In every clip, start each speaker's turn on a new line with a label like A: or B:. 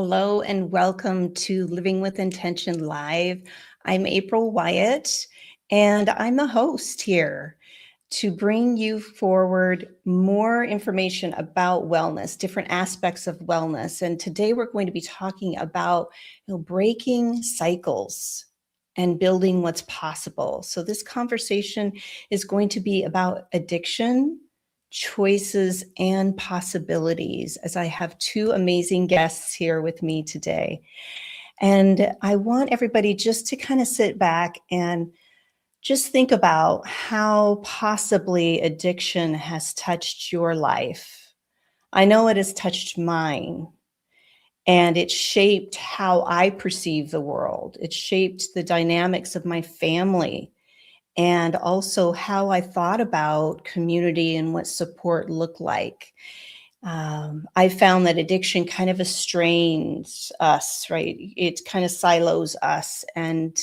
A: Hello and welcome to Living with Intention Live. I'm April Wyatt, and I'm the host here to bring you forward more information about wellness, different aspects of wellness. And today we're going to be talking about breaking cycles and building what's possible. So this conversation is going to be about addiction, choices, and possibilities, as I have two amazing guests here with me today. And I want everybody just to kind of sit back and just think about how possibly addiction has touched your life. I know it has touched mine, and it shaped how I perceive the world. It shaped the dynamics of my family and also how I thought about community and what support looked like. I found that addiction kind of estranges us, right? It kind of silos us and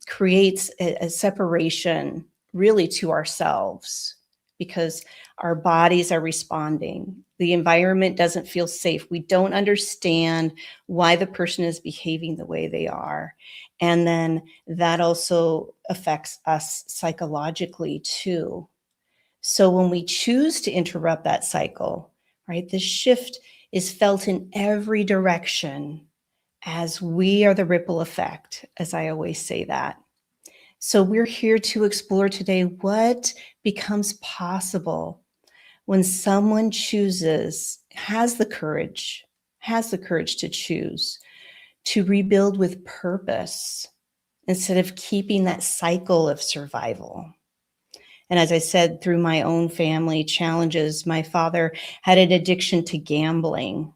A: creates a separation really to ourselves because our bodies are responding. The environment doesn't feel safe. We don't understand why the person is behaving the way they are. And then that also affects us psychologically too. So when we choose to interrupt that cycle, right, the shift is felt in every direction as we are the ripple effect, as I always say that. So we're here to explore today what becomes possible when someone has the courage to choose to rebuild with purpose instead of keeping that cycle of survival. And as I said, through my own family challenges, my father had an addiction to gambling.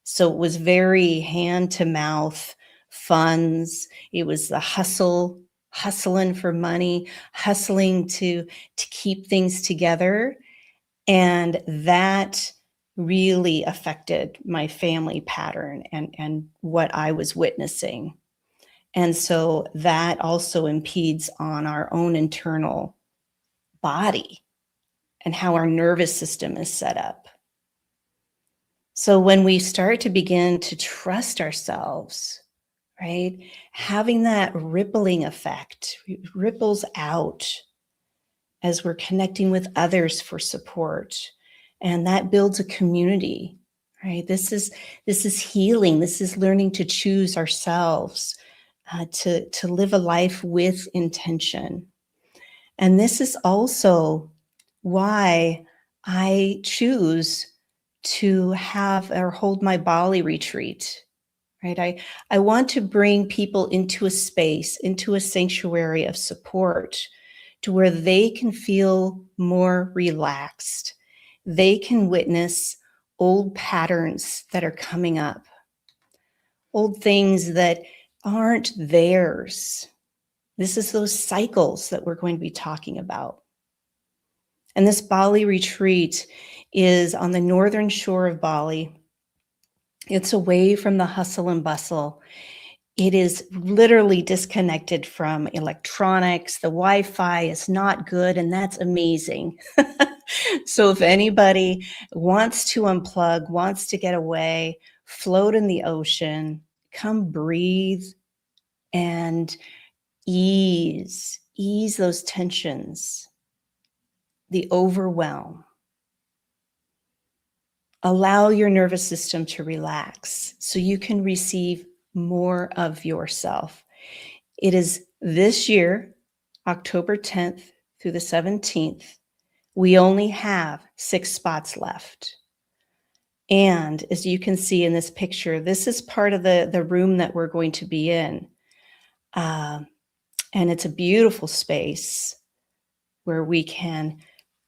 A: So it was very hand to mouth funds. It was the hustling for money, hustling to keep things together. And that really affected my family pattern and what I was witnessing. And so that also impedes on our own internal body and how our nervous system is set up. So when we start to begin to trust ourselves, right, having that rippling effect ripples out as we're connecting with others for support, and that builds a community, right? This is healing. This is learning to choose ourselves, to live a life with intention. And this is also why I choose to have or hold my Bali retreat, right? I want to bring people into a space, into a sanctuary of support to where they can feel more relaxed. They can witness old patterns that are coming up, old things that aren't theirs. This is those cycles that we're going to be talking about. And this Bali retreat is on the northern shore of Bali. It's away from the hustle and bustle. It is literally disconnected from electronics. The Wi-Fi is not good, and that's amazing. So if anybody wants to unplug, wants to get away, float in the ocean, come breathe and ease those tensions, the overwhelm. Allow your nervous system to relax so you can receive more of yourself. It is this year, October 10th through the 17th. We only have 6 spots left. And as you can see in this picture, this is part of the room that we're going to be in. And it's a beautiful space where we can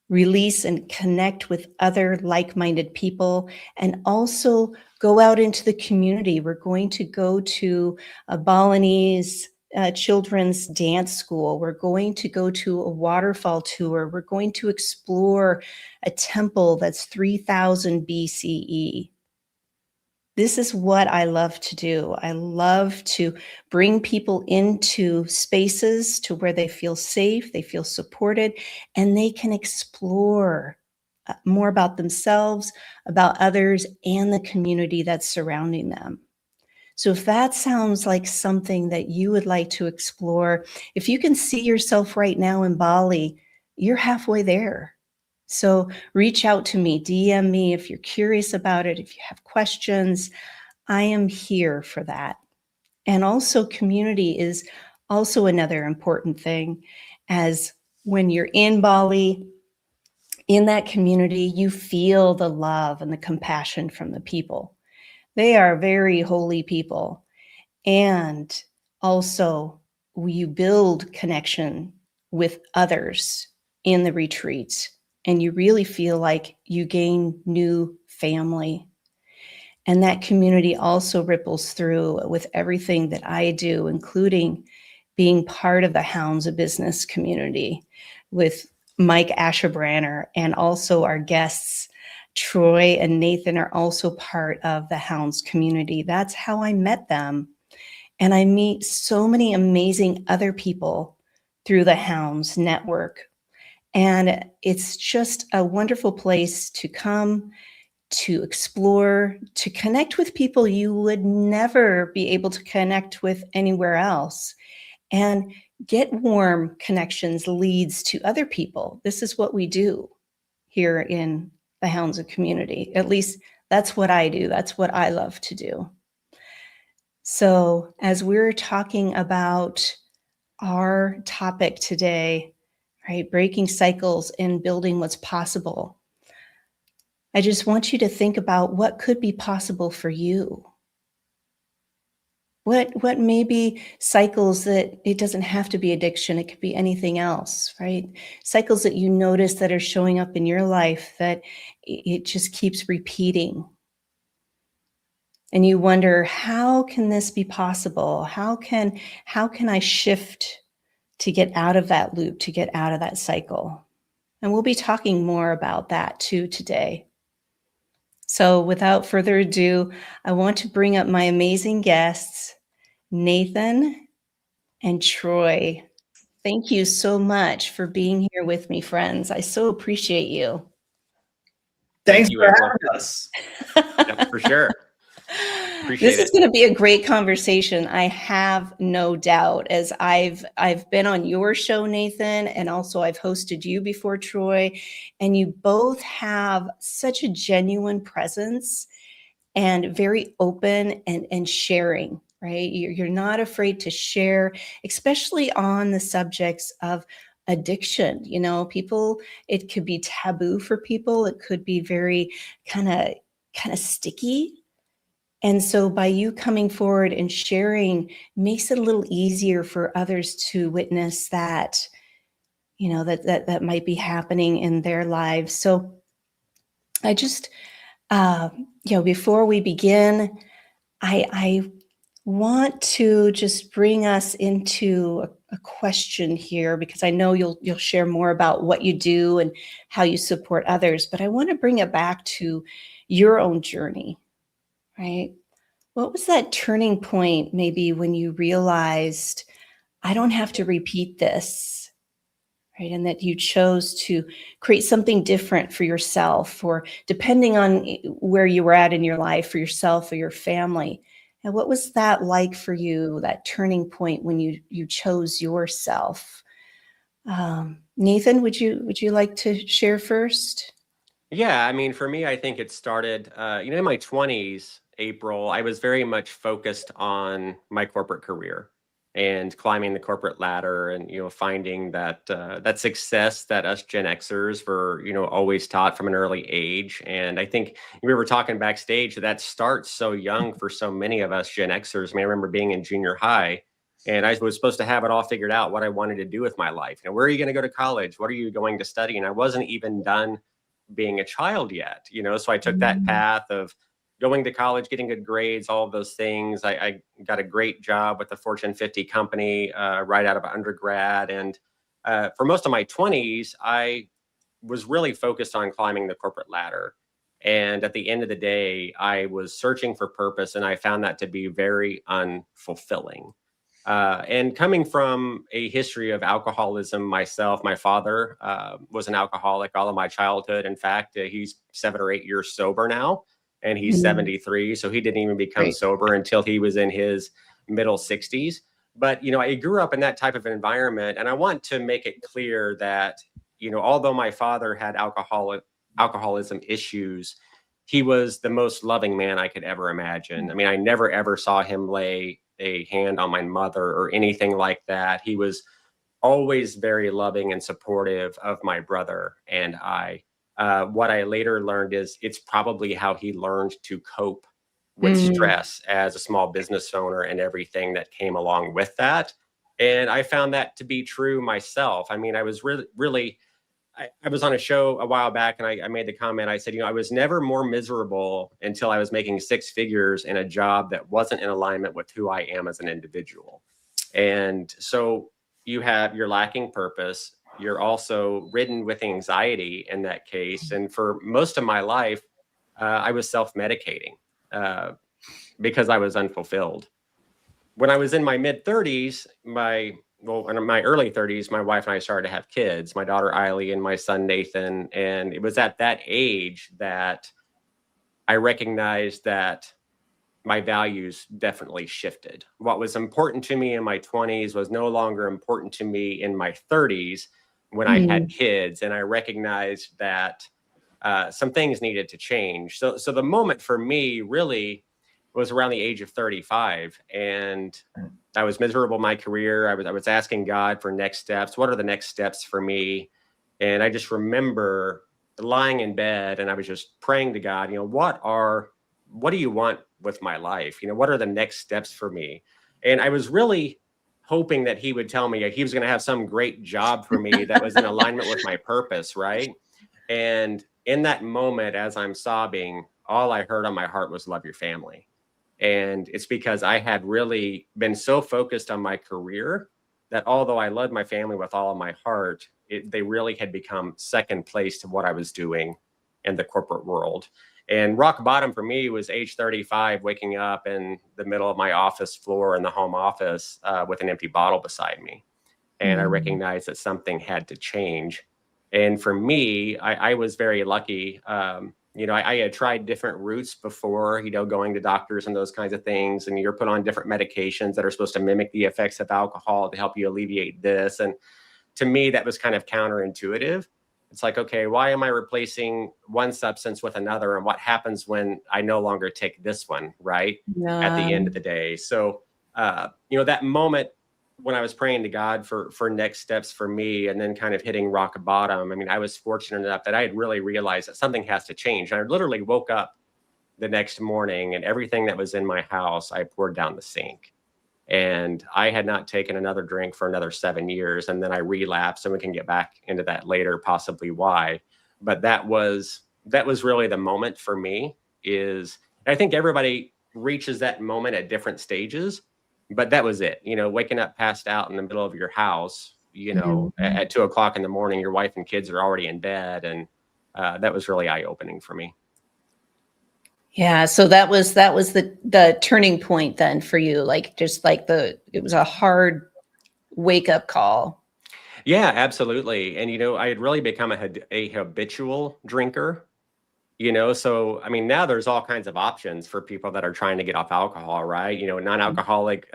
A: release and connect with other like-minded people, and also go out into the community. We're going to go to a Balinese children's dance school. We're going to go to a waterfall tour. We're going to explore a temple that's 3000 BCE. This is what I love to do. I love to bring people into spaces to where they feel safe, they feel supported, and they can explore more about themselves, about others, and the community that's surrounding them. So if that sounds like something that you would like to explore, if you can see yourself right now in Bali, you're halfway there. So reach out to me, DM me if you're curious about it, if you have questions. I am here for that. And also, community is also another important thing, as when you're in Bali, in that community, you feel the love and the compassion from the people. They are very holy people. And also, you build connection with others in the retreats, and you really feel like you gain new family. And that community also ripples through with everything that I do, including being part of the Hounds of Business community with Mike Asherbranner, and also our guests, Troy and Nathan, are also part of the Hounds community. That's how I met them. And I meet so many amazing other people through the Hounds network. And it's just a wonderful place to come, to explore, to connect with people you would never be able to connect with anywhere else. And get warm connections leads to other people. This is what we do here in the Hounds of Community. At least that's what I do. That's what I love to do. So as we're talking about our topic today, right, breaking cycles and building what's possible, I just want you to think about what could be possible for you. What may be cycles that it doesn't have to be addiction, it could be anything else, right? Cycles that you notice that are showing up in your life that it just keeps repeating. And you wonder, how can this be possible? How can I shift to get out of that loop, to get out of that cycle? And we'll be talking more about that too today. So without further ado, I want to bring up my amazing guests, Nathan and Troy. Thank you so much for being here with me, friends. I so appreciate you.
B: Thanks for having us.
C: Yeah, for sure.
A: This is going to be a great conversation. I have no doubt, as I've been on your show, Nathan, and also I've hosted you before, Troy, and you both have such a genuine presence and very open and sharing, right? You're not afraid to share, especially on the subjects of addiction. You know, people, it could be taboo for people. It could be very kind of sticky. And so by you coming forward and sharing makes it a little easier for others to witness that, you know, that might be happening in their lives. So I just, before we begin, I want to just bring us into a question here, because I know you'll share more about what you do and how you support others, but I want to bring it back to your own journey, right? What was that turning point maybe when you realized, I don't have to repeat this, right? And that you chose to create something different for yourself, or depending on where you were at in your life, for yourself or your family. And what was that like for you, that turning point when you chose yourself? Nathan, would you like to share first?
C: Yeah, I mean, for me, I think it started, in my 20s, April, I was very much focused on my corporate career and climbing the corporate ladder, and, finding that that success that us Gen Xers were, always taught from an early age. And I think we were talking backstage that starts so young for so many of us Gen Xers. I mean, I remember being in junior high, and I was supposed to have it all figured out what I wanted to do with my life. Where are you going to go to college? What are you going to study? And I wasn't even done being a child yet, so I took that path of going to college, getting good grades, all of those things. I got a great job with a Fortune 50 company right out of undergrad. And for most of my 20s, I was really focused on climbing the corporate ladder. And at the end of the day, I was searching for purpose, and I found that to be very unfulfilling. And coming from a history of alcoholism myself, my father was an alcoholic all of my childhood. In fact, he's 7 or 8 years sober now, and he's
A: Mm.
C: 73. So he didn't even become
A: Great.
C: sober until he was in his middle 60s. But, I grew up in that type of environment. And I want to make it clear that, although my father had alcoholism issues, he was the most loving man I could ever imagine. I mean, I never ever saw him lay a hand on my mother or anything like that. He was always very loving and supportive of my brother and I. What I later learned is it's probably how he learned to cope with
A: Mm.
C: stress as a small business owner and everything that came along with that. And I found that to be true myself. I mean, I was really I was on a show a while back and I made the comment. I said, I was never more miserable until I was making six figures in a job that wasn't in alignment with who I am as an individual. And so you're lacking purpose. You're also ridden with anxiety in that case. And for most of my life, I was self-medicating because I was unfulfilled. When I was in my mid 30s, in my early 30s, my wife and I started to have kids, my daughter Eiley and my son Nathan. And it was at that age that I recognized that my values definitely shifted. What was important to me in my 20s was no longer important to me in my 30s when I had kids. And I recognized that some things needed to change. So the moment for me really was around the age of 35. And I was miserable in my career. I was asking God for next steps. What are the next steps for me? And I just remember lying in bed and I was just praying to God, what do you want with my life? What are the next steps for me? And I was really hoping that he would tell me he was going to have some great job for me that was in alignment with my purpose, right? And in that moment, as I'm sobbing, all I heard on my heart was love your family. And it's because I had really been so focused on my career that although I loved my family with all of my heart, they really had become second place to what I was doing in the corporate world. And rock bottom for me was age 35, waking up in the middle of my office floor in the home office with an empty bottle beside me. And I recognized that something had to change. And for me, I was very lucky. I had tried different routes before, going to doctors and those kinds of things. And you're put on different medications that are supposed to mimic the effects of alcohol to help you alleviate this. And to me, that was kind of counterintuitive. It's like, okay, why am I replacing one substance with another? And what happens when I no longer take this one, right? At the end of the day. So, that moment when I was praying to God for next steps for me and then kind of hitting rock bottom, I mean, I was fortunate enough that I had really realized that something has to change. And I literally woke up the next morning and everything that was in my house, I poured down the sink. And I had not taken another drink for another 7 years. And then I relapsed, and we can get back into that later, possibly why. But that was really the moment for me. I think everybody reaches that moment at different stages, but that was it. Waking up passed out in the middle of your house, at 2 o'clock in the morning, your wife and kids are already in bed. And that was really eye-opening for me.
A: Yeah, so that was the turning point then for you, it was a hard wake up call.
C: Yeah, absolutely. And I had really become a habitual drinker. So I mean, now there's all kinds of options for people that are trying to get off alcohol, right? Non-alcoholic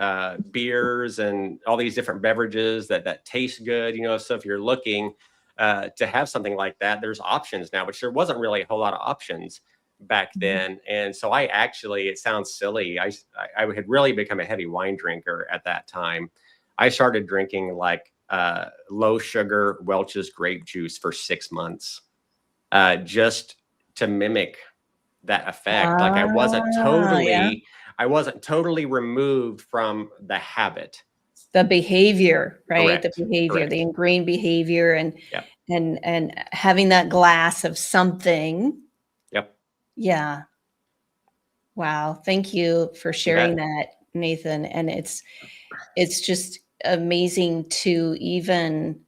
C: beers and all these different beverages that taste good. So if you're looking to have something like that, there's options now, which there wasn't really a whole lot of options back then. And so I actually, it sounds silly, I had really become a heavy wine drinker at that time. I started drinking like low sugar Welch's grape juice for 6 months, just to mimic that effect. Like I wasn't totally removed from the habit.
A: The behavior, right?
C: Correct.
A: The behavior,
C: Correct.
A: the ingrained behavior, and
C: Yep.
A: and having that glass of something.
C: Yep.
A: Yeah. Wow. Thank you for sharing that, Nathan. And it's just amazing to even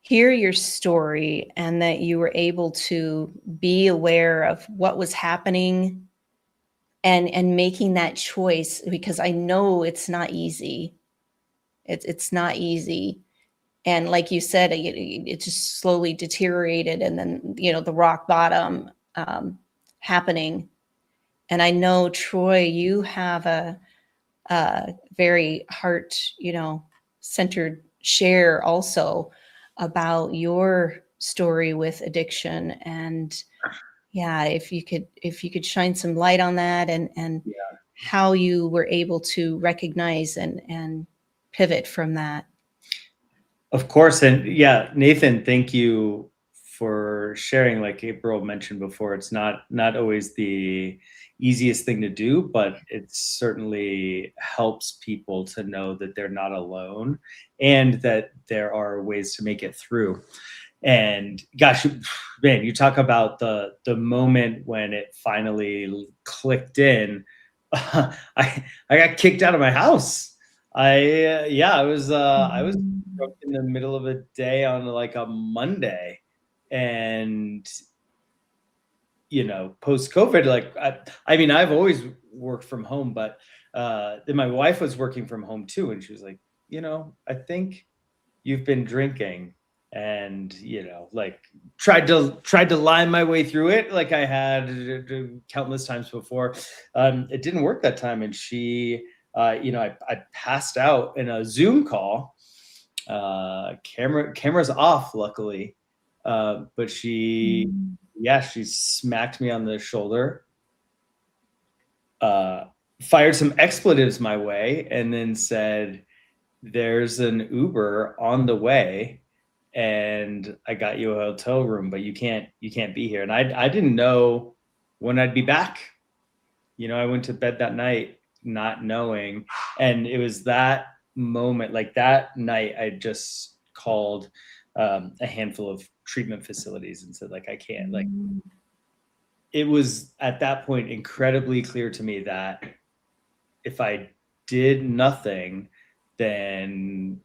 A: hear your story and that you were able to be aware of what was happening and making that choice, because I know it's not easy. It's not easy. And like you said, it just slowly deteriorated, and then, the rock bottom happening. And I know, Troy, you have a very heart, centered share also about your story with addiction. And yeah, if you could shine some light on that, and how you were able to recognize and pivot from that.
B: Of course. And yeah, Nathan, thank you for sharing. Like April mentioned before, it's not always the easiest thing to do, but it certainly helps people to know that they're not alone and that there are ways to make it through. And gosh, man, you talk about the moment when it finally clicked in. I got kicked out of my house. I was in the middle of a day on like a Monday, and post COVID, like I mean, I've always worked from home, but then my wife was working from home too, and she was like, I think you've been drinking, and like tried to line my way through it like I had countless times before. It didn't work that time, and she I passed out in a Zoom call, cameras off luckily, but she smacked me on the shoulder, fired some expletives my way, and then said, "There's an Uber on the way, and I got you a hotel room, but you can't be here." And I didn't know when I'd be back. I went to bed that night not knowing, and it was that moment, like that night, I just called a handful of treatment facilities and said, like, I can't. Like, it was at that point incredibly clear to me that if I did nothing, then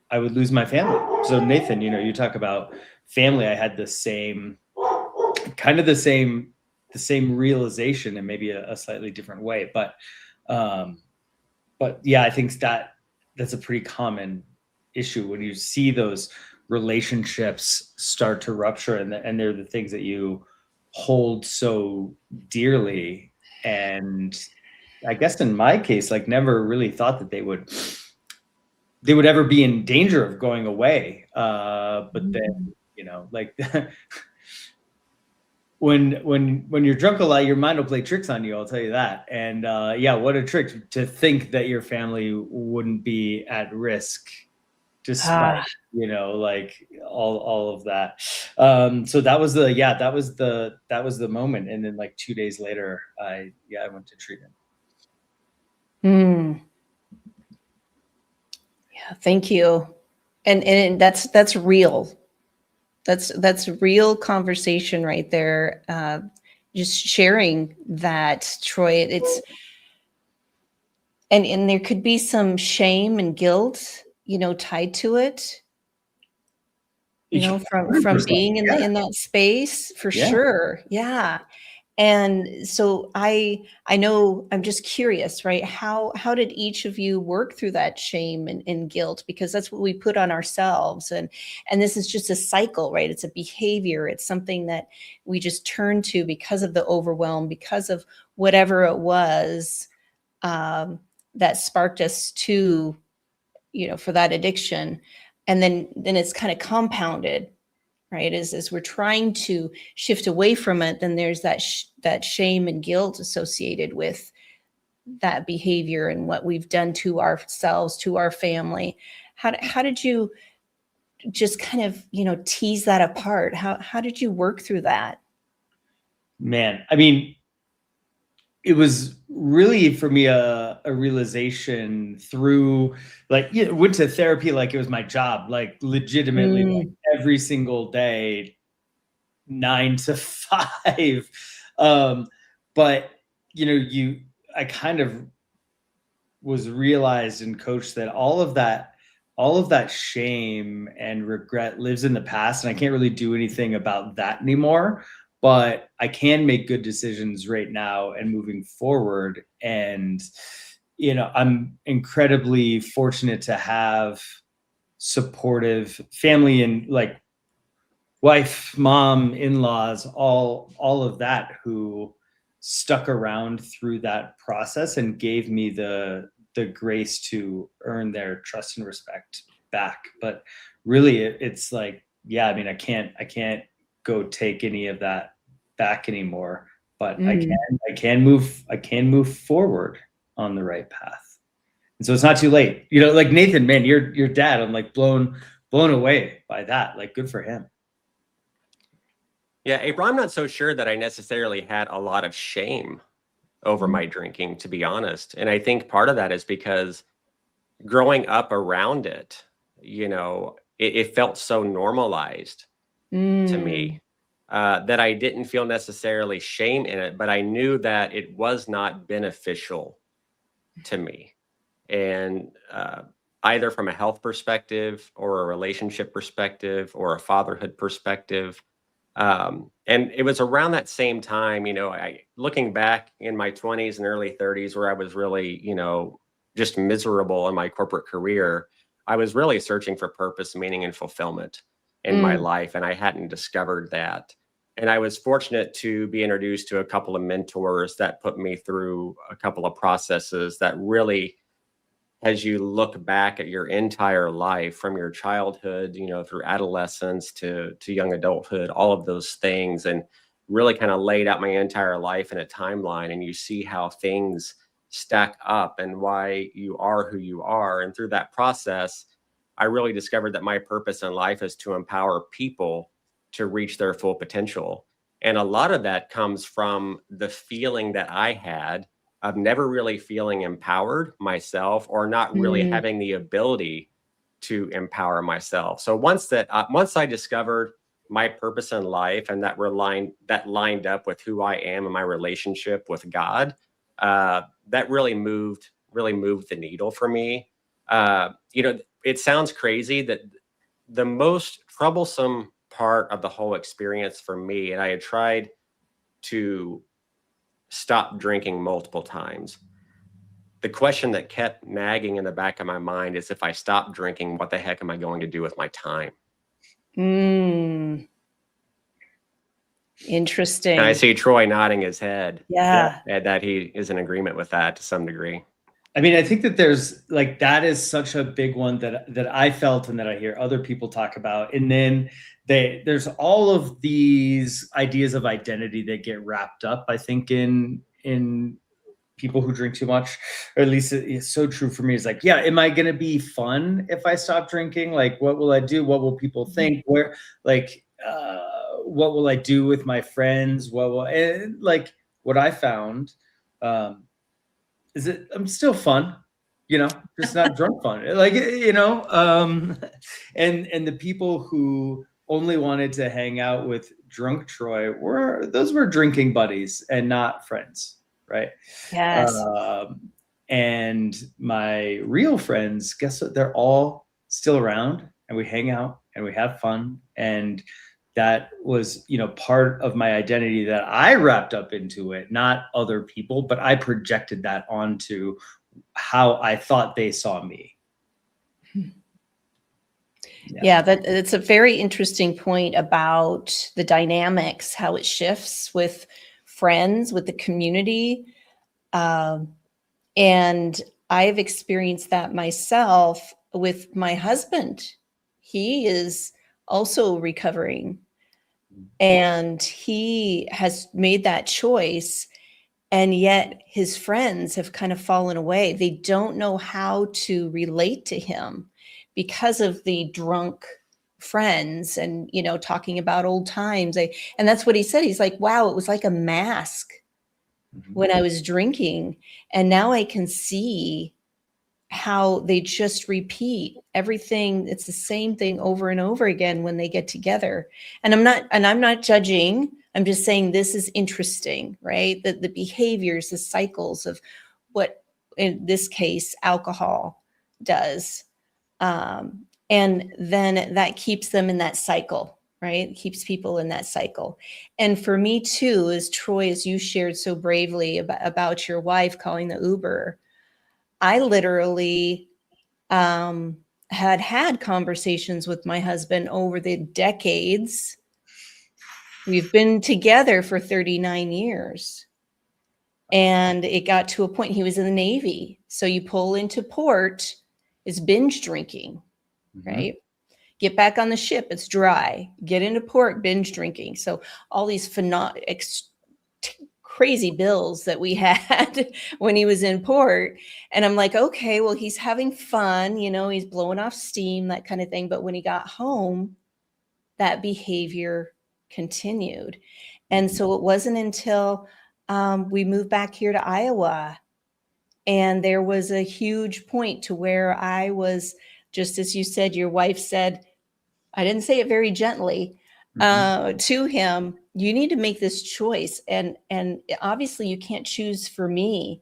B: I would lose my family. So Nathan, you talk about family. I had the same realization, and maybe a slightly different way. But yeah, I think that's a pretty common issue when you see those relationships start to rupture, and they're the things that you hold so dearly. And I guess in my case, like, never really thought that they would ever be in danger of going away. But then, like when you're drunk a lot, your mind will play tricks on you. I'll tell you that. And yeah, what a trick to think that your family wouldn't be at risk, despite like all of that. So that was the moment. And then like 2 days later, I went to treatment.
A: Yeah, thank you. And that's real. That's real conversation right there. Just sharing that, Troy. It's and there could be some shame and guilt, tied to it. From being in that space, for sure. Yeah. And so I know, I'm just curious, right? How did each of you work through that shame and guilt? Because that's what we put on ourselves. And this is just a cycle, right? It's a behavior. It's something that we just turn to because of the overwhelm, because of whatever it was that sparked us to, for that addiction. And then it's kind of compounded, right? As we're trying to shift away from it, then there's that shame and guilt associated with that behavior and what we've done to ourselves, to our family. How did you just kind of, tease that apart? How did you work through that?
B: Man, I mean, it was really for me a realization through, like, went to therapy like it was my job, like legitimately, like every single day, 9 to 5. But I kind of was realized and coached that all of that shame and regret lives in the past, and I can't really do anything about that anymore. but I can make good decisions right now and moving forward. And, I'm incredibly fortunate to have supportive family and like wife, mom, in-laws, all of that, who stuck around through that process and gave me the grace to earn their trust and respect back. But really, it's like, yeah, I mean, I can't go take any of that back anymore, but I can move forward on the right path. And so it's not too late. Like Nathan, man, your dad, I'm like blown away by that. Like, good for him.
C: Yeah, April, I'm not so sure that I necessarily had a lot of shame over my drinking, to be honest. And I think part of that is because growing up around it, it felt so normalized to me that I didn't feel necessarily shame in it, but I knew that it was not beneficial to me. And either from a health perspective or a relationship perspective or a fatherhood perspective. And it was around that same time, looking back in my 20s and early 30s, where I was really, just miserable in my corporate career, I was really searching for purpose, meaning, and fulfillment in my life. And I hadn't discovered that. And I was fortunate to be introduced to a couple of mentors that put me through a couple of processes that really, as you look back at your entire life, from your childhood, through adolescence to young adulthood, all of those things, and really kind of laid out my entire life in a timeline, and you see how things stack up and why you are who you are. And through that process, I really discovered that my purpose in life is to empower people to reach their full potential. And a lot of that comes from the feeling that I had of never really feeling empowered myself, or not really having the ability to empower myself. So once I discovered my purpose in life, and that lined up with who I am and my relationship with God, that really moved the needle for me. It sounds crazy that the most troublesome part of the whole experience for me, and I had tried to stop drinking multiple times. The question that kept nagging in the back of my mind is, if I stop drinking, what the heck am I going to do with my time?
A: Interesting.
C: And I see Troy nodding his head.
A: Yeah.
C: That he is in agreement with that to some degree.
B: I mean, I think that there's like, that is such a big one that I felt and that I hear other people talk about. And then there's all of these ideas of identity that get wrapped up, I think, in people who drink too much, or at least it's so true for me. It's like, yeah, am I going to be fun if I stop drinking? Like, what will I do? What will people think? What will I do with my friends? And like, what I found, is it, I'm still fun, just not drunk fun. Like, and the people who only wanted to hang out with drunk Troy were drinking buddies and not friends. Right.
A: Yes.
B: And my real friends, guess what? They're all still around, and we hang out and we have fun. And that was, part of my identity that I wrapped up into it, not other people, but I projected that onto how I thought they saw me.
A: Yeah, that's a very interesting point about the dynamics, how it shifts with friends, with the community. And I've experienced that myself with my husband. He is also recovering, and he has made that choice. And yet his friends have kind of fallen away. They don't know how to relate to him because of the drunk friends and, talking about old times. And that's what he said. He's like, wow, it was like a mask when I was drinking. And now I can see how they just repeat everything. It's the same thing over and over again when they get together. And I'm not judging. I'm just saying this is interesting, right? The behaviors, the cycles of what, in this case, alcohol does. And then that keeps them in that cycle, right? It keeps people in that cycle. And for me too, as Troy, as you shared so bravely about your wife calling the Uber, I literally had conversations with my husband over the decades. We've been together for 39 years. And it got to a point, he was in the Navy. So you pull into port, it's binge drinking, right? Get back on the ship, it's dry. Get into port, binge drinking. So all these crazy bills that we had when he was in port. And I'm like, okay, well, he's having fun, he's blowing off steam, that kind of thing. But when he got home, that behavior continued. And so it wasn't until we moved back here to Iowa, and there was a huge point to where I was, just as you said, your wife said, I didn't say it very gently, to him, you need to make this choice. And obviously you can't choose for me.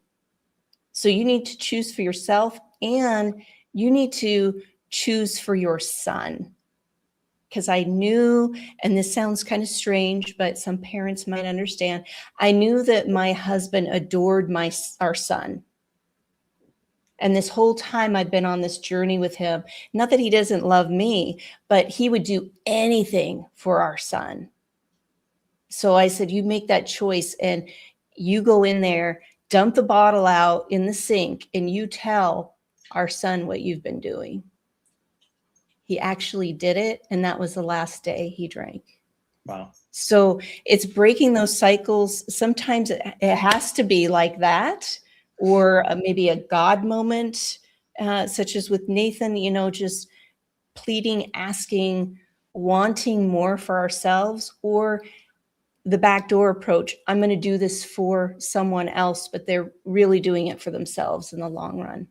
A: So you need to choose for yourself, and you need to choose for your son. Because I knew, and this sounds kind of strange, but some parents might understand, I knew that my husband adored our son. And this whole time I've been on this journey with him, not that he doesn't love me, but he would do anything for our son. So I said, you make that choice and you go in there, dump the bottle out in the sink, and you tell our son what you've been doing. He actually did it. And that was the last day he drank.
B: Wow.
A: So it's breaking those cycles. Sometimes it has to be like that, or maybe a God moment, such as with Nathan, just pleading, asking, wanting more for ourselves, or the backdoor approach. I'm going to do this for someone else, but they're really doing it for themselves in the long run.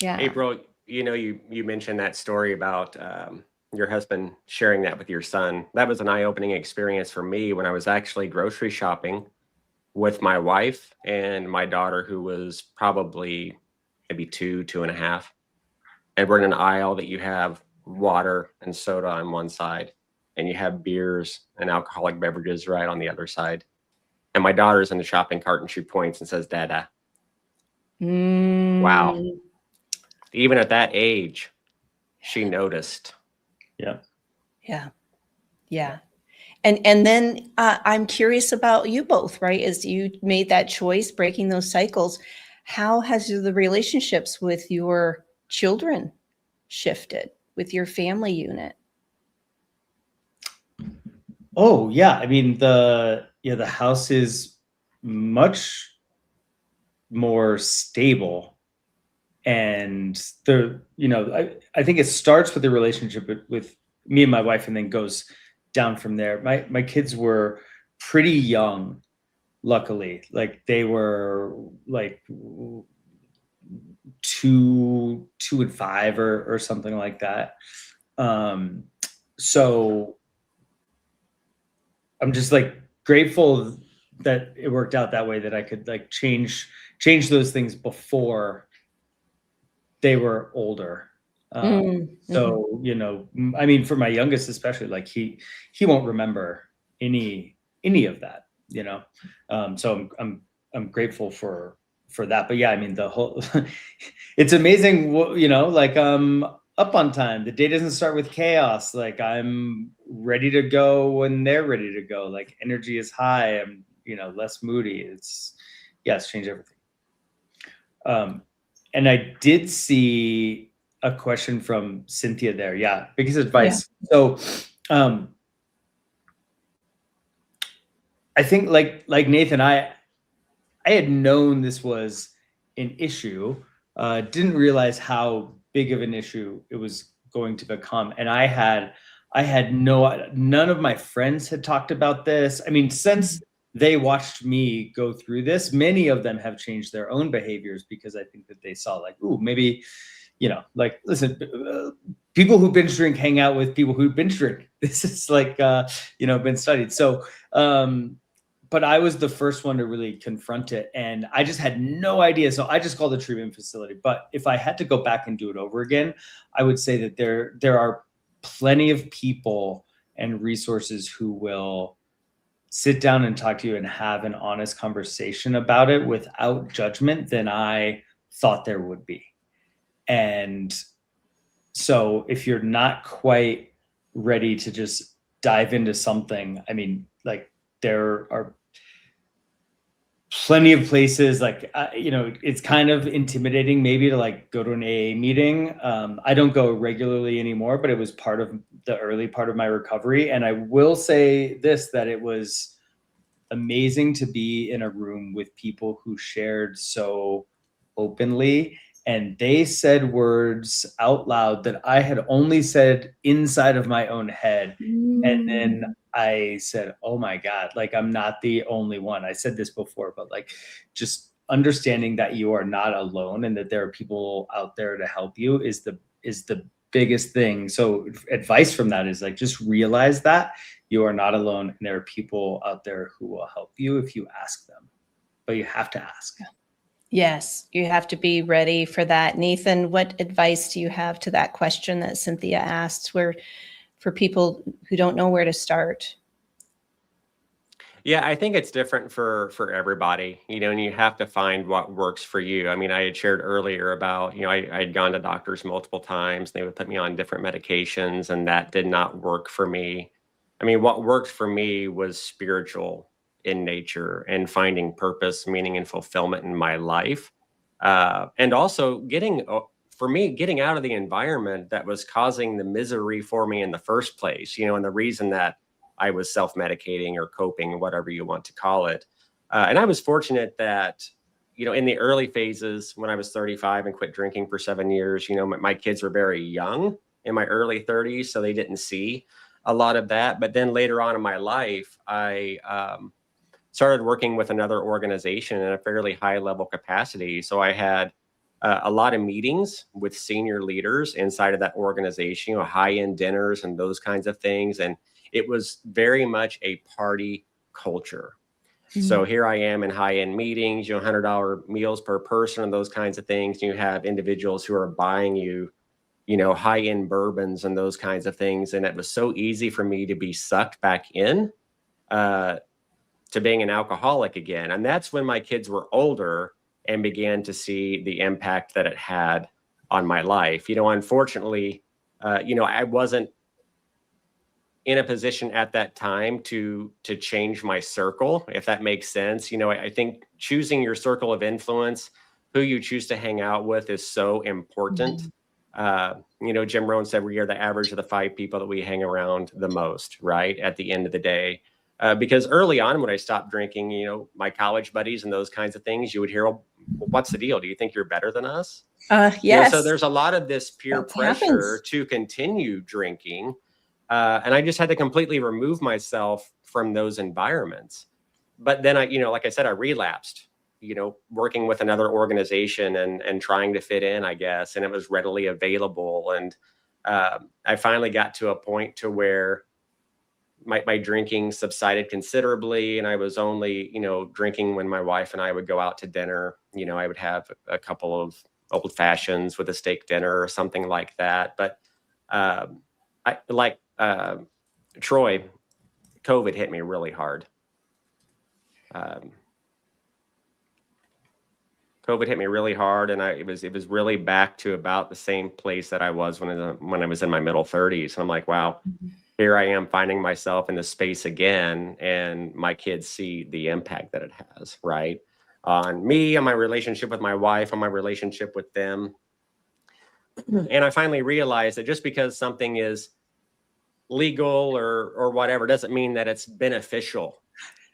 A: Yeah.
C: April, you mentioned that story about your husband sharing that with your son. That was an eye-opening experience for me when I was actually grocery shopping with my wife and my daughter, who was probably maybe 2.5. And we're in an aisle that you have water and soda on one side, and you have beers and alcoholic beverages right on the other side. And my daughter's in the shopping cart and she points and says, Dada. Wow. Even at that age, she noticed.
A: Yeah. And then I'm curious about you both, right? As you made that choice, breaking those cycles, how has the relationships with your children shifted, with your family unit?
B: Oh yeah. I mean, the house is much more stable. And I think it starts with the relationship with me and my wife, and then goes down from there. My kids were pretty young, luckily. Like they were like 2 and 5 or something like that. So I'm just like grateful that it worked out that way, that I could like change those things before they were older. So, I mean, for my youngest, especially, like he won't remember any of that, so I'm grateful for that. But yeah, I mean, the whole, it's amazing, like up on time. The day doesn't start with chaos. Like I'm ready to go when they're ready to go. Like energy is high. I'm, less moody. It's changed everything. And I did see a question from Cynthia there. Yeah, biggest advice. Yeah. So I think like Nathan, I had known this was an issue, didn't realize how big of an issue it was going to become. And I had none of my friends had talked about this. I mean, since they watched me go through this, many of them have changed their own behaviors, because I think that they saw like, ooh, maybe, like, listen, people who binge drink hang out with people who binge drink. This is like, been studied. So, but I was the first one to really confront it, and I just had no idea. So I just called the treatment facility. But if I had to go back and do it over again, I would say that there are plenty of people and resources who will sit down and talk to you and have an honest conversation about it without judgment than I thought there would be. And so if you're not quite ready to just dive into something, I mean, like, there are plenty of places, like, it's kind of intimidating maybe to like go to an AA meeting. I don't go regularly anymore, but it was part of the early part of my recovery. And I will say this, that it was amazing to be in a room with people who shared so openly, and they said words out loud that I had only said inside of my own head. And then I said, oh my God, like, I'm not the only one. I said this before, but like, just understanding that you are not alone and that there are people out there to help you is the biggest thing. So advice from that is like, just realize that you are not alone and there are people out there who will help you if you ask them, but you have to ask.
A: Yes, you have to be ready for that. Nathan, what advice do you have to that question that Cynthia asked, where for people who don't know where to start?
C: Yeah, I think it's different for everybody, and you have to find what works for you. I mean, I had shared earlier about, I had gone to doctors multiple times. They would put me on different medications, and that did not work for me. I mean, what worked for me was spiritual in nature and finding purpose, meaning, and fulfillment in my life. And also getting out of the environment that was causing the misery for me in the first place, and the reason that I was self-medicating or coping, whatever you want to call it. And I was fortunate that, in the early phases when I was 35 and quit drinking for 7 years, my kids were very young, in my early 30s, so they didn't see a lot of that. But then later on in my life, I started working with another organization in a fairly high level capacity. So I had a lot of meetings with senior leaders inside of that organization, high-end dinners and those kinds of things. And it was very much a party culture. Mm-hmm. So here I am in high-end meetings, $100 meals per person and those kinds of things. You have individuals who are buying you, high-end bourbons and those kinds of things. And it was so easy for me to be sucked back in to being an alcoholic again. And that's when my kids were older and began to see the impact that it had on my life. Unfortunately, I wasn't in a position at that time to change my circle, if that makes sense. I think choosing your circle of influence, who you choose to hang out with, is so important. Mm-hmm. Jim Rohn said we are the average of the 5 people that we hang around the most, right? At the end of the day. Because early on when I stopped drinking, my college buddies and those kinds of things, you would hear, well, what's the deal? Do you think you're better than us?
A: Yes.
C: So there's a lot of this peer pressure to continue drinking. And I just had to completely remove myself from those environments. But then like I said, I relapsed, working with another organization and trying to fit in, I guess. And it was readily available. And I finally got to a point to where my drinking subsided considerably, and I was only, drinking when my wife and I would go out to dinner. I would have a couple of old fashions with a steak dinner or something like that. But Troy, COVID hit me really hard. COVID hit me really hard, and it was really back to about the same place that I was when I was in my middle 30s. And I'm like, wow. Mm-hmm. Here I am finding myself in this space again, and my kids see the impact that it has, right? On me, on my relationship with my wife, on my relationship with them. And I finally realized that just because something is legal or whatever doesn't mean that it's beneficial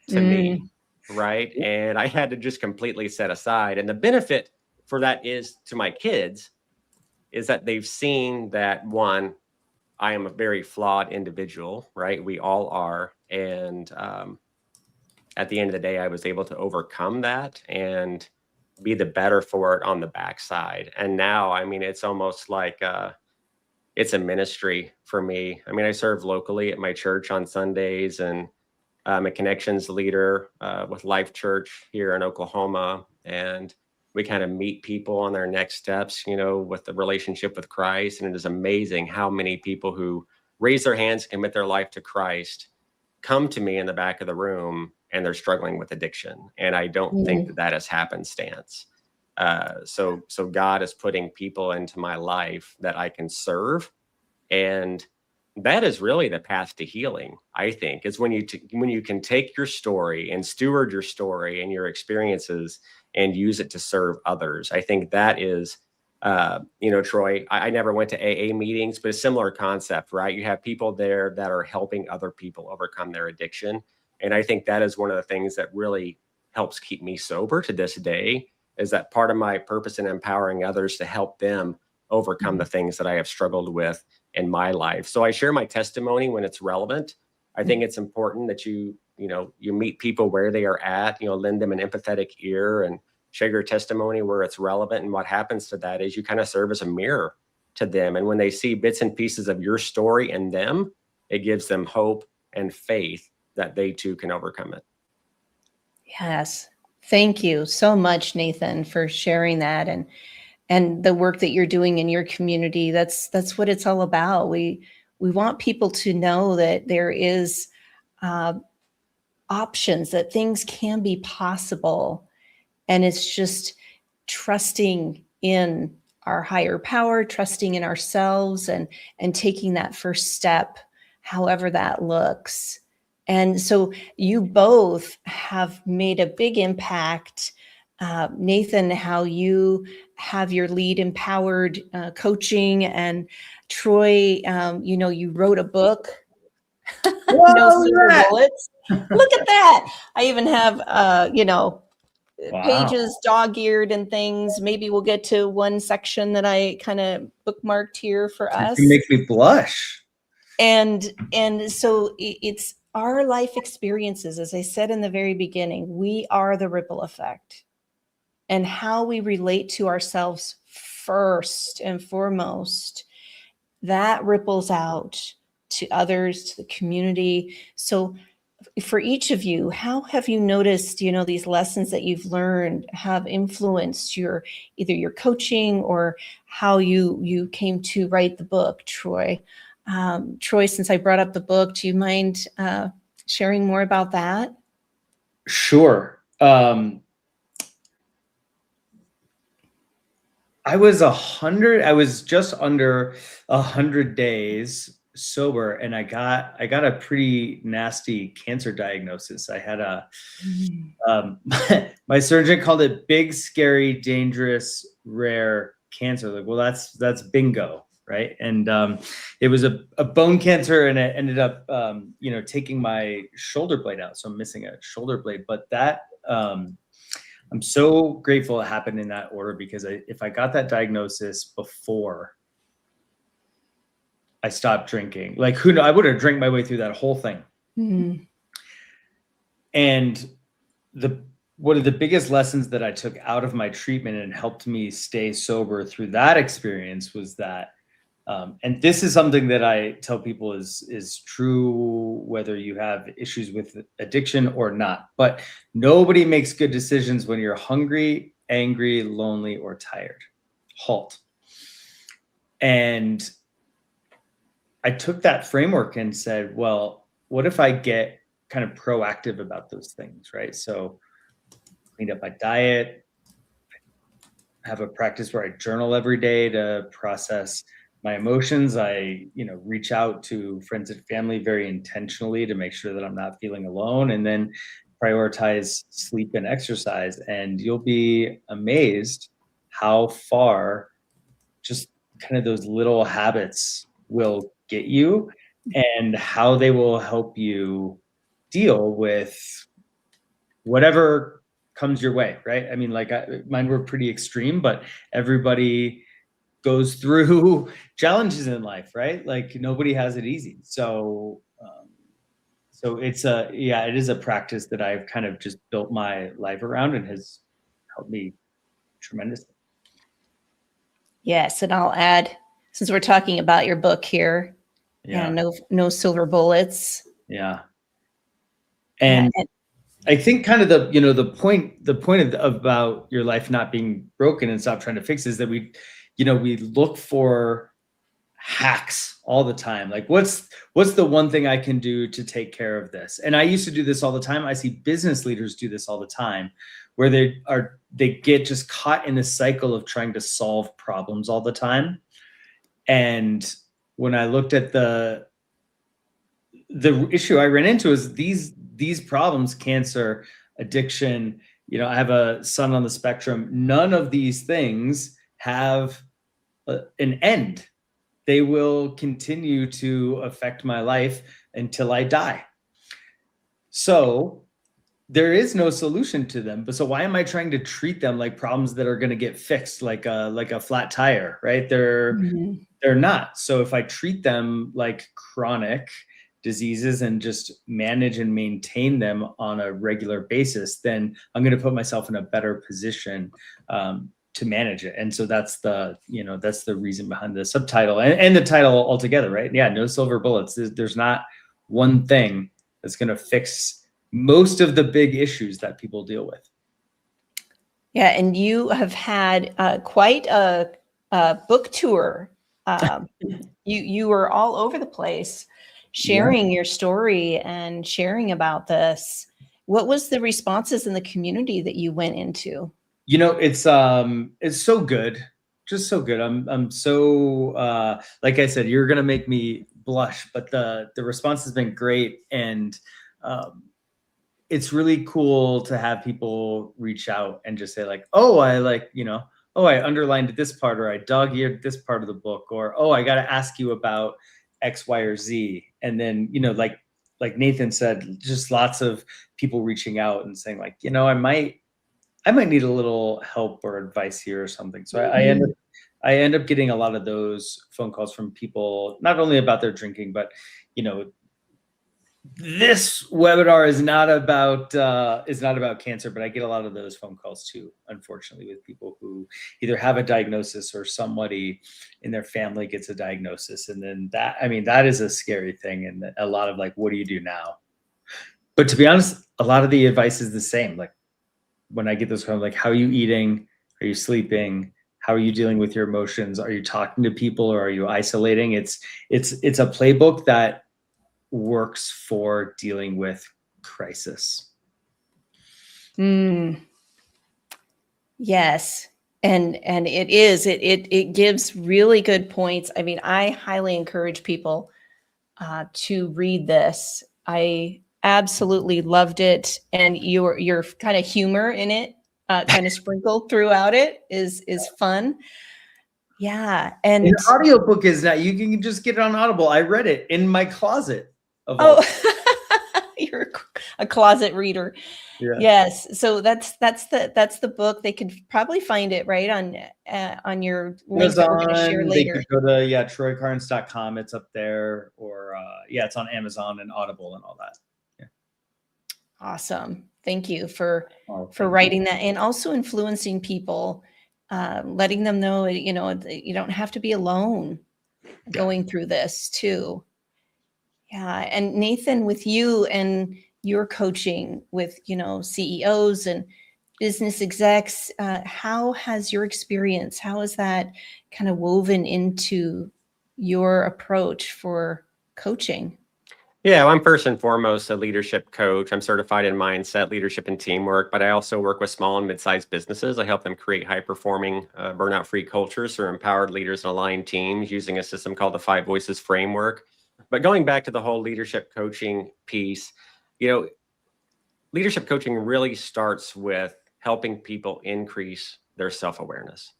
C: to me, right? And I had to just completely set aside. And the benefit for that is to my kids is that they've seen that, one, I am a very flawed individual, right? We all are. And at the end of the day, I was able to overcome that and be the better for it on the backside. And now, I mean, it's almost like it's a ministry for me. I mean, I serve locally at my church on Sundays, and I'm a connections leader with Life Church here in Oklahoma. And we kind of meet people on their next steps, with the relationship with Christ. And it is amazing how many people who raise their hands and commit their life to Christ come to me in the back of the room and they're struggling with addiction. And I don't think that has happenstance. So God is putting people into my life that I can serve. And that is really the path to healing, I think, is when you can take your story and steward your story and your experiences and use it to serve others. I think that is, Troy, I never went to AA meetings, but a similar concept, right? You have people there that are helping other people overcome their addiction. And I think that is one of the things that really helps keep me sober to this day, is that part of my purpose in empowering others to help them overcome the things that I have struggled with in my life. So I share my testimony when it's relevant. I think it's important that you meet people where they are at, lend them an empathetic ear and share your testimony where it's relevant. And what happens to that is you kind of serve as a mirror to them. And when they see bits and pieces of your story in them, it gives them hope and faith that they too can overcome it.
A: Yes. Thank you so much, Nathan, for sharing that and the work that you're doing in your community. That's what it's all about. We want people to know that there is options, that things can be possible. And it's just trusting in our higher power, trusting in ourselves and taking that first step, however that looks. And so you both have made a big impact. Nathan, how you have your Lead Empowered coaching, and Troy, you wrote a book, No Silver Bullets. Look at that. I even have, pages dog-eared and things. Maybe we'll get to one section that I kind of bookmarked here for us.
B: You make me blush.
A: And so it's our life experiences. As I said in the very beginning, we are the ripple effect, and how we relate to ourselves first and foremost, that ripples out to others, to the community. So for each of you, how have you noticed, these lessons that you've learned have influenced either your coaching or how you came to write the book, Troy? Troy, since I brought up the book, do you mind sharing more about that?
B: Sure. I was just under 100 days sober, and I got a pretty nasty cancer diagnosis. I had my surgeon called it big, scary, dangerous, rare cancer. Like, well, that's bingo, right? And it was a bone cancer, and it ended up taking my shoulder blade out, so I'm missing a shoulder blade. But that I'm so grateful it happened in that order, because if I got that diagnosis before I stopped drinking, like, I would have drank my way through that whole thing. Mm-hmm. And one of the biggest lessons that I took out of my treatment and helped me stay sober through that experience was that, and this is something that I tell people is true whether you have issues with addiction or not, but nobody makes good decisions when you're hungry, angry, lonely, or tired. Halt. And I took that framework and said, well, what if I get kind of proactive about those things, right? So cleaned up my diet, have a practice where I journal every day to process my emotions. I, reach out to friends and family very intentionally to make sure that I'm not feeling alone, and then prioritize sleep and exercise. And you'll be amazed how far just kind of those little habits will get you, and how they will help you deal with whatever comes your way, right? I mean, mine were pretty extreme, but everybody goes through challenges in life, right? Like, nobody has it easy. So it is a practice that I've kind of just built my life around and has helped me tremendously.
A: Yes. And I'll add, since we're talking about your book here, no silver bullets.
B: Yeah. And I think kind of the point about your life not being broken and stop trying to fix is that we look for hacks all the time. Like what's the one thing I can do to take care of this? And I used to do this all the time. I see business leaders do this all the time, where they get just caught in the cycle of trying to solve problems all the time. And when I looked at the issue I ran into is these problems, cancer, addiction, I have a son on the spectrum. None of these things have an end. They will continue to affect my life until I die. So there is no solution to them. But so why am I trying to treat them like problems that are going to get fixed, like a flat tire, right? They're not. So if I treat them like chronic diseases and just manage and maintain them on a regular basis, then I'm going to put myself in a better position to manage it. And so that's the reason behind the subtitle and the title altogether, right? Yeah, no silver bullets. There's not one thing that's going to fix most of the big issues that people deal with.
A: Yeah, and you have had quite a book tour. You were all over the place, sharing your story and sharing about this. What was the responses in the community that you went into?
B: It's so good, just so good. I'm so like I said, you're gonna make me blush, but the response has been great, and it's really cool to have people reach out and just say like, oh, I underlined this part, or I dog-eared this part of the book, or oh, I got to ask you about X, Y, or Z, and then like Nathan said, just lots of people reaching out and saying like, I might need a little help or advice here or something. So I end up getting a lot of those phone calls from people, not only about their drinking, but this webinar is not about cancer, but I get a lot of those phone calls too, unfortunately, with people who either have a diagnosis or somebody in their family gets a diagnosis. And then that is a scary thing. And a lot of like, what do you do now? But to be honest, a lot of the advice is the same. Like, when I get those calls, like, how are you eating? Are you sleeping? How are you dealing with your emotions? Are you talking to people, or are you isolating? It's a playbook that works for dealing with crisis.
A: Yes. And it gives really good points. I mean, I highly encourage people to read this. I absolutely loved it, and your kind of humor in it, kind of sprinkled throughout it, is fun. Yeah, and
B: an audiobook is that you can just get it on Audible. I read it in my closet.
A: You're a closet reader. Yeah. Yes, so that's the book. They could probably find it right on your link that we're going to share later.
B: They could go to troycarnes.com. It's up there, or it's on Amazon and Audible and all that.
A: Awesome. Thank you for writing that, and also influencing people, letting them know, you don't have to be alone going through this too. Yeah. And Nathan, with you and your coaching with, CEOs and business execs, how has your experience, how is that kind of woven into your approach for coaching?
C: Yeah, well, I'm first and foremost a leadership coach. I'm certified in mindset, leadership, and teamwork, but I also work with small and mid-sized businesses. I help them create high-performing, burnout-free cultures through empowered leaders and aligned teams using a system called the 5 Voices Framework. But going back to the whole leadership coaching piece, leadership coaching really starts with helping people increase their self-awareness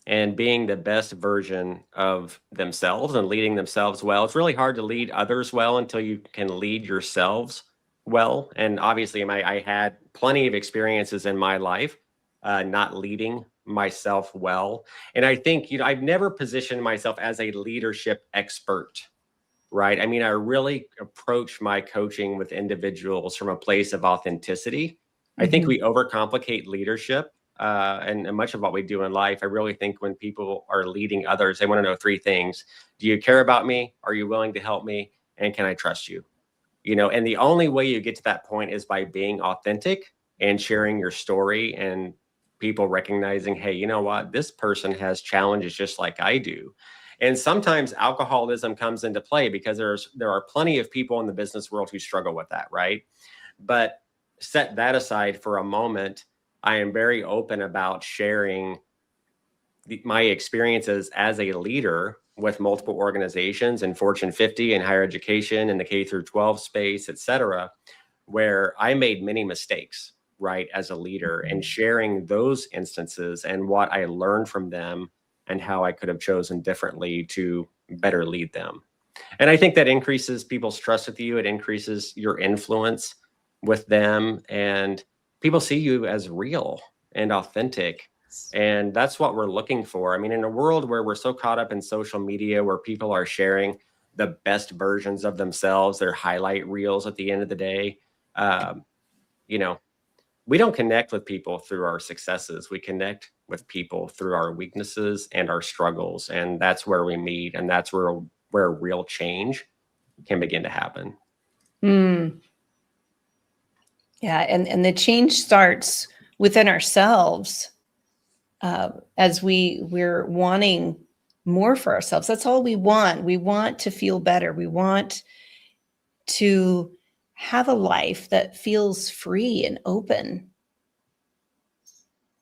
C: and being the best version of themselves and leading themselves well. It's really hard to lead others well until you can lead yourselves well. And obviously, I had plenty of experiences in my life not leading myself well. And I think, I've never positioned myself as a leadership expert, right? I mean, I really approach my coaching with individuals from a place of authenticity. Mm-hmm. I think we overcomplicate leadership. And much of what we do in life, I really think when people are leading others, they want to know 3 things. Do you care about me? Are you willing to help me? And can I trust you? And the only way you get to that point is by being authentic and sharing your story and people recognizing, hey, you know what, this person has challenges just like I do. And sometimes alcoholism comes into play because there are plenty of people in the business world who struggle with that, right? But set that aside for a moment. I am very open about sharing my experiences as a leader with multiple organizations in Fortune 50 and higher education in the K through 12 space, et cetera, where I made many mistakes, right, as a leader, and sharing those instances and what I learned from them and how I could have chosen differently to better lead them. And I think that increases people's trust with you. It increases your influence with them, and people see you as real and authentic. And that's what we're looking for. I mean, in a world where we're so caught up in social media, where people are sharing the best versions of themselves, their highlight reels at the end of the day, you know, we don't connect with people through our successes. We connect with people through our weaknesses and our struggles. And that's where we meet. And that's where real change can begin to happen.
A: Mm. Yeah. And the change starts within ourselves, as we're wanting more for ourselves. That's all we want. We want to feel better. We want to have a life that feels free and open.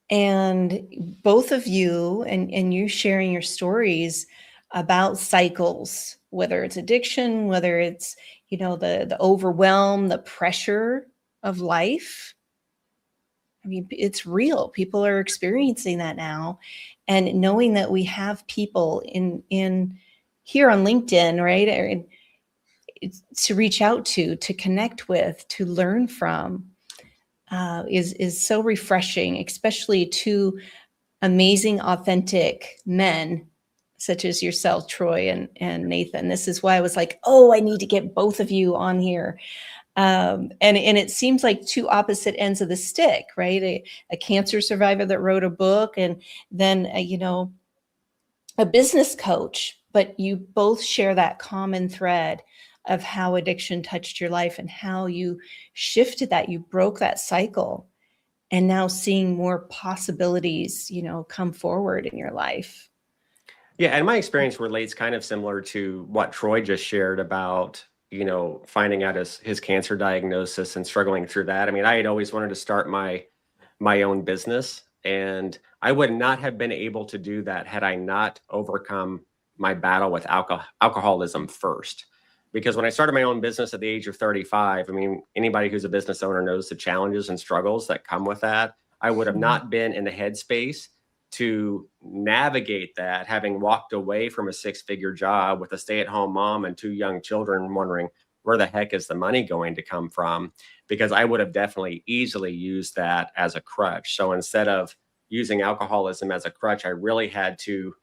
A: And both of you and you sharing your stories about cycles, whether it's addiction, whether it's, the overwhelm, the pressure of life. I mean, it's real. People are experiencing that now. And knowing that we have people in here on LinkedIn, right? Or to reach out to connect with, to learn from, is so refreshing, especially to amazing, authentic men such as yourself, Troy and Nathan. This is why I was like, oh, I need to get both of you on here. And it seems like two opposite ends of the stick, right? A cancer survivor that wrote a book, and then a business coach, but you both share that common thread of how addiction touched your life and how you shifted that, you broke that cycle, and now seeing more possibilities, come forward in your life.
C: Yeah, and my experience relates kind of similar to what Troy just shared about, finding out his cancer diagnosis and struggling through that. I mean, I had always wanted to start my own business, and I would not have been able to do that had I not overcome my battle with alcoholism first. Because when I started my own business at the age of 35, I mean, anybody who's a business owner knows the challenges and struggles that come with that. I would have not been in the headspace to navigate that, having walked away from a 6-figure job with a stay-at-home mom and 2 young children, wondering where the heck is the money going to come from? Because I would have definitely easily used that as a crutch. So instead of using alcoholism as a crutch, I really had to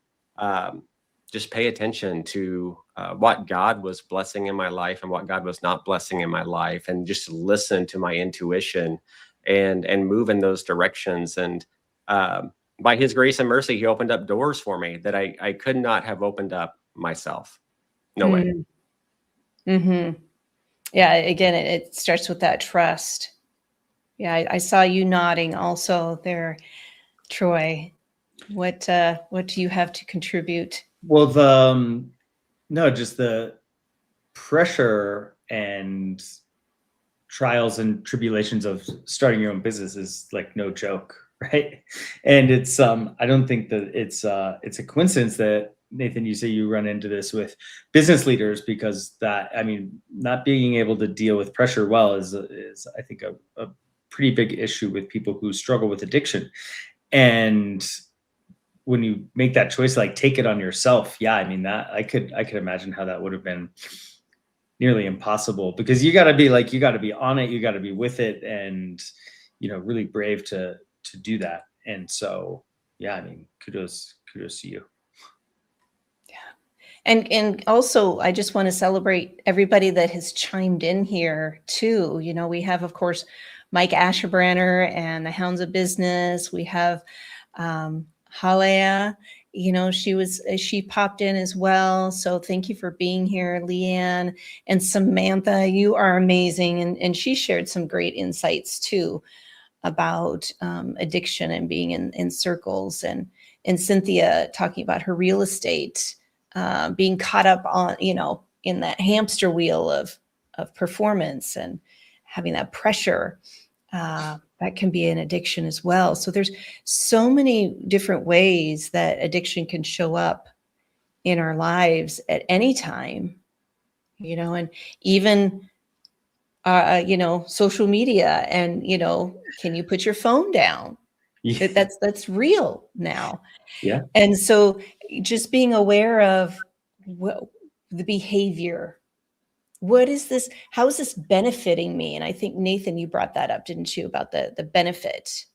C: just pay attention to what God was blessing in my life and what God was not blessing in my life, and just listen to my intuition and move in those directions. And by his grace and mercy, he opened up doors for me that I could not have opened up myself. No way.
A: Mm-hmm. Yeah. Again, it starts with that trust. Yeah. I saw you nodding also there, Troy. What do you have to contribute?
B: Well, just the pressure and trials and tribulations of starting your own business is like no joke, right? And it's I don't think that it's a coincidence that, Nathan, you say you run into this with business leaders, because not being able to deal with pressure well is I think a pretty big issue with people who struggle with addiction. And when you make that choice, like take it on yourself, that I could imagine how that would have been nearly impossible, because you got to be on it, you got to be with it, and really brave to do that. And so kudos to you.
A: And also, I just want to celebrate everybody that has chimed in here too. We have, of course, Mike Asherbranner and the Hounds of Business. We have Halea, she popped in as well. So thank you for being here, Leanne. And Samantha, you are amazing. And she shared some great insights too. about addiction and being in circles, and Cynthia talking about her real estate, being caught up on, in that hamster wheel of performance and having that pressure. That can be an addiction as well. So there's so many different ways that addiction can show up in our lives at any time, and even social media, and can you put your phone down?
B: Yeah.
A: That's real now.
B: Yeah.
A: And so just being aware of the behavior. What is this? How is this benefiting me? And I think, Nathan, you brought that up, didn't you, about the benefit,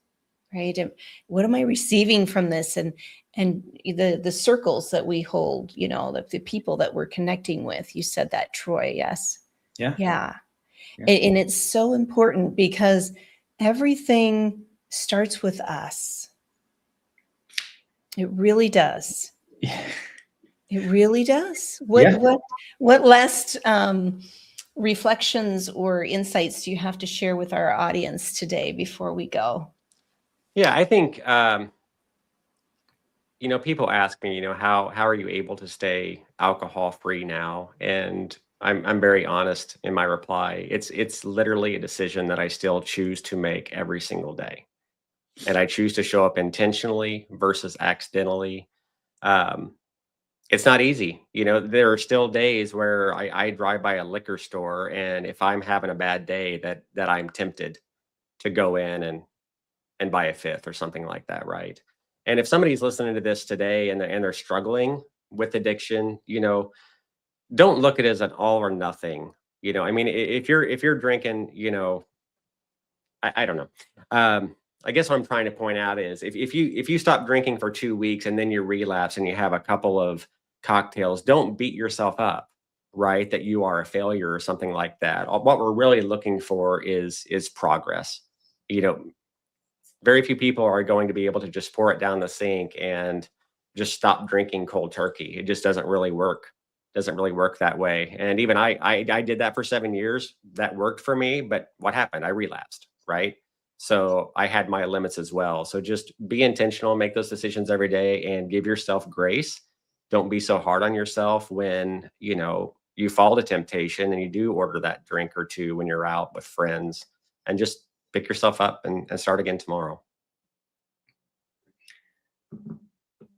A: right? And what am I receiving from this? And the circles that we hold, the people that we're connecting with. You said that, Troy. Yes.
B: Yeah.
A: Yeah. And it's so important because everything starts with us. It really does.
B: Yeah.
A: It really does. What last reflections or insights do you have to share with our audience today before we go?
C: Yeah, I think people ask me, how are you able to stay alcohol free now? And I'm very honest in my reply. It's literally a decision that I still choose to make every single day, and I choose to show up intentionally versus accidentally. It's not easy. There are still days where I drive by a liquor store, and if I'm having a bad day, that I'm tempted to go in and buy a fifth or something like that, right? And if somebody's listening to this today and they're struggling with addiction, don't look at it as an all or nothing. I mean, if you're drinking, I don't know. I guess what I'm trying to point out is if you stop drinking for 2 weeks and then you relapse and you have a couple of cocktails, don't beat yourself up, right? That you are a failure or something like that. What we're really looking for is progress. Very few people are going to be able to just pour it down the sink and just stop drinking cold turkey. It just doesn't really work. Doesn't really work that way. And even I did that for 7 years. That worked for me, but what happened? I relapsed, right? So I had my limits as well. So just be intentional, make those decisions every day, and give yourself grace. Don't be so hard on yourself when, you fall to temptation and you do order that drink or two when you're out with friends, and just pick yourself up and start again tomorrow.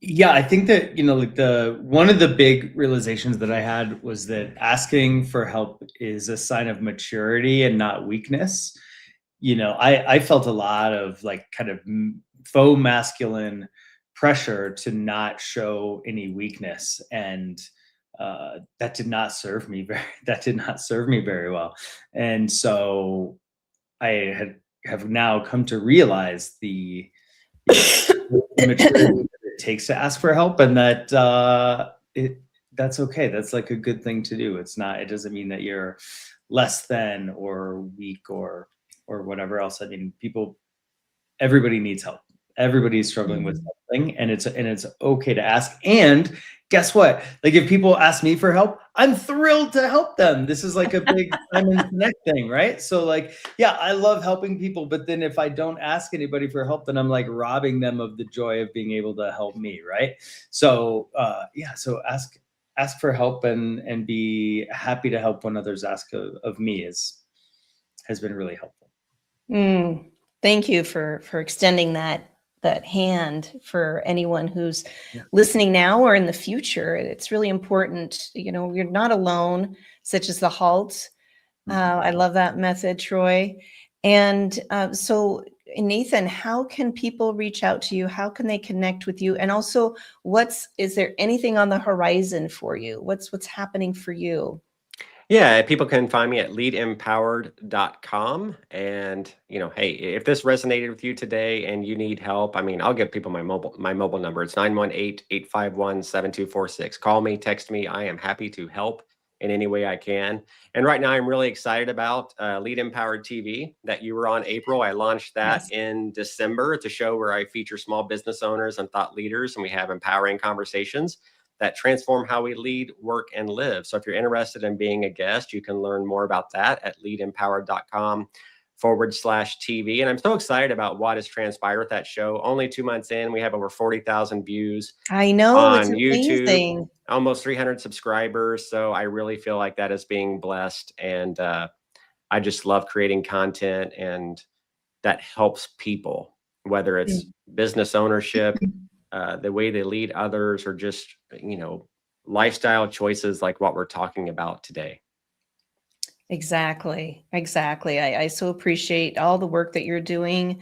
B: Yeah, I think that, one of the big realizations that I had was that asking for help is a sign of maturity and not weakness. I felt a lot of kind of faux masculine pressure to not show any weakness, and that did not serve me very well. And so I have now come to realize the maturity it takes to ask for help, and that that's okay. That's like a good thing to do. It doesn't mean that you're less than or weak or whatever else. I mean, everybody needs help. Everybody's struggling with something, and it's okay to ask. And guess what? If people ask me for help, I'm thrilled to help them. This is like a big Simon Sinek thing, right? So yeah, I love helping people, but then if I don't ask anybody for help, then I'm robbing them of the joy of being able to help me, right? So yeah, so ask for help and be happy to help when others ask of me has been really helpful.
A: Thank you for extending that hand for anyone who's listening now or in the future. It's really important. You're not alone, such as the HALT. I love that method, Troy. And so, Nathan, how can people reach out to you? How can they connect with you? And also, is there anything on the horizon for you? What's happening for you?
C: Yeah, people can find me at leadempowered.com. And, hey, if this resonated with you today and you need help, I'll give people my mobile number. It's 918-851-7246. Call me, text me. I am happy to help in any way I can. And right now I'm really excited about Lead Empowered TV that you were on, April. I launched that in December. It's a show where I feature small business owners and thought leaders, and we have empowering conversations that transform how we lead, work, and live. So if you're interested in being a guest, you can learn more about that at leadempowered.com. /TV. And I'm so excited about what has transpired with that show. Only 2 months in, we have over 40,000 views
A: I know, it's
C: on YouTube,
A: amazing.
C: almost 300 subscribers. So I really feel like that is being blessed. And I just love creating content and that helps people, whether it's business ownership, the way they lead others, or just, lifestyle choices like what we're talking about today.
A: Exactly. Exactly. I so appreciate all the work that you're doing.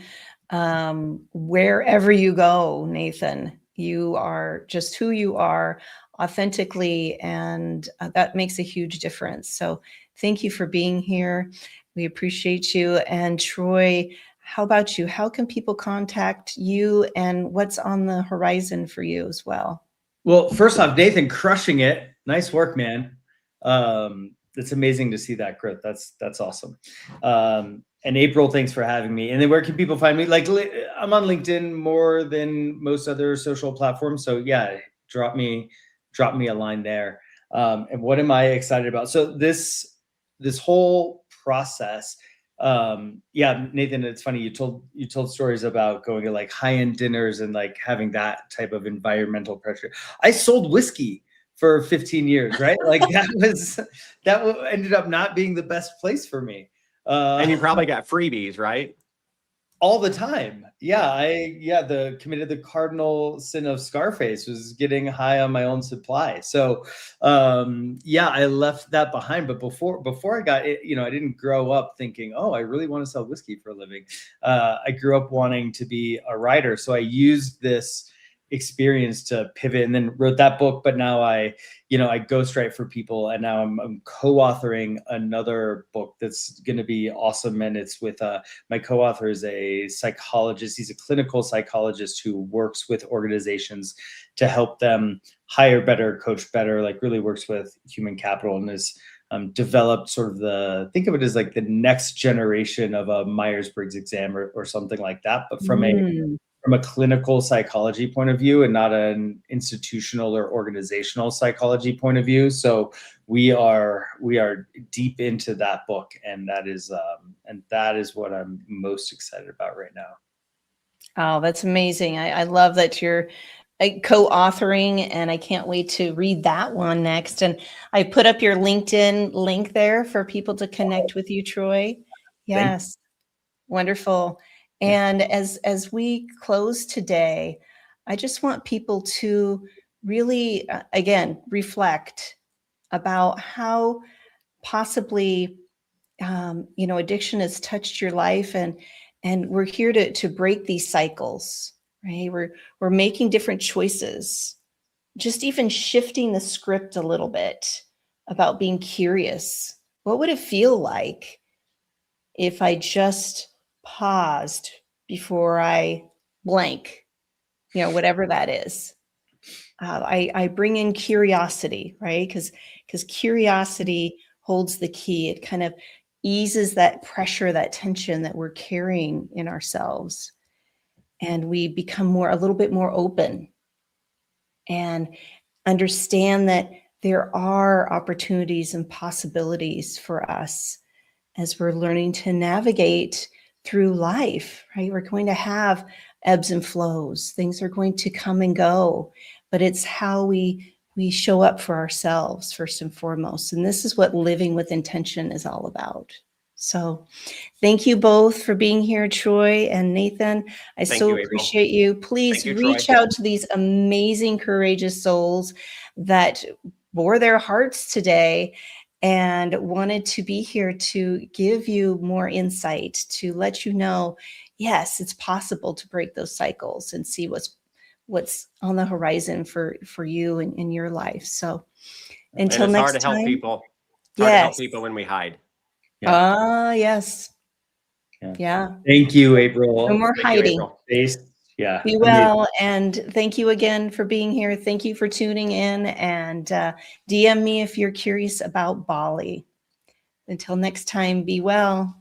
A: Wherever you go, Nathan, you are just who you are authentically, and that makes a huge difference. So thank you for being here. We appreciate you. And Troy, how about you? How can people contact you, and what's on the horizon for you as well?
B: Well, first off, Nathan, crushing it. Nice work, man. It's amazing to see that growth. That's awesome. And April, thanks for having me. And then where can people find me? Like, I'm on LinkedIn more than most other social platforms. So yeah, drop me a line there. And what am I excited about? So this whole process, yeah, Nathan, it's funny. You told stories about going to like high-end dinners and like having that type of environmental pressure. I sold whiskey for 15 years, right? Like that ended up not being the best place for me.
C: And you probably got freebies, right?
B: All the time. Yeah. Committed the cardinal sin of Scarface was getting high on my own supply. So, yeah, I left that behind. But before I got it, I didn't grow up thinking, oh, I really want to sell whiskey for a living. I grew up wanting to be a writer. So I used this experience to pivot and then wrote that book. But now I ghostwrite for people, and now I'm co-authoring another book that's going to be awesome. And it's with my co-author is a psychologist. He's a clinical psychologist who works with organizations to help them hire better, coach better, like really works with human capital, and has developed sort of think of it as like the next generation of a Myers-Briggs exam or something like that, but from a clinical psychology point of view and not an institutional or organizational psychology point of view. So we are deep into that book, and that is what I'm most excited about right now.
A: Oh, that's amazing. I love that you're co-authoring, and I can't wait to read that one next. And I put up your LinkedIn link there for people to connect with you, Troy. Yes. Wonderful. And as we close today, I just want people to really, again, reflect about how possibly, addiction has touched your life, and we're here to break these cycles, right? We're making different choices, just even shifting the script a little bit about being curious. What would it feel like if I just paused before I blank, whatever that is? I bring in curiosity, right? Because curiosity holds the key. It kind of eases that pressure, that tension that we're carrying in ourselves. And we become a little bit more open and understand that there are opportunities and possibilities for us as we're learning to navigate through life, right? We're going to have ebbs and flows. Things are going to come and go, but it's how we show up for ourselves first and foremost. And this is what living with intention is all about. So thank you both for being here, Troy and Nathan. I so appreciate you. Please reach out to these amazing, courageous souls that bore their hearts today and wanted to be here to give you more insight, to let you know, yes, it's possible to break those cycles and see what's on the horizon for you and in your life. So until next time.
C: It's hard to help people. It's hard to help people when we hide.
A: Yes. Yeah.
B: Thank you, April.
A: No more hiding.
B: Yeah.
A: Be well. And thank you again for being here. Thank you for tuning in, and DM me if you're curious about Bali. Until next time, be well.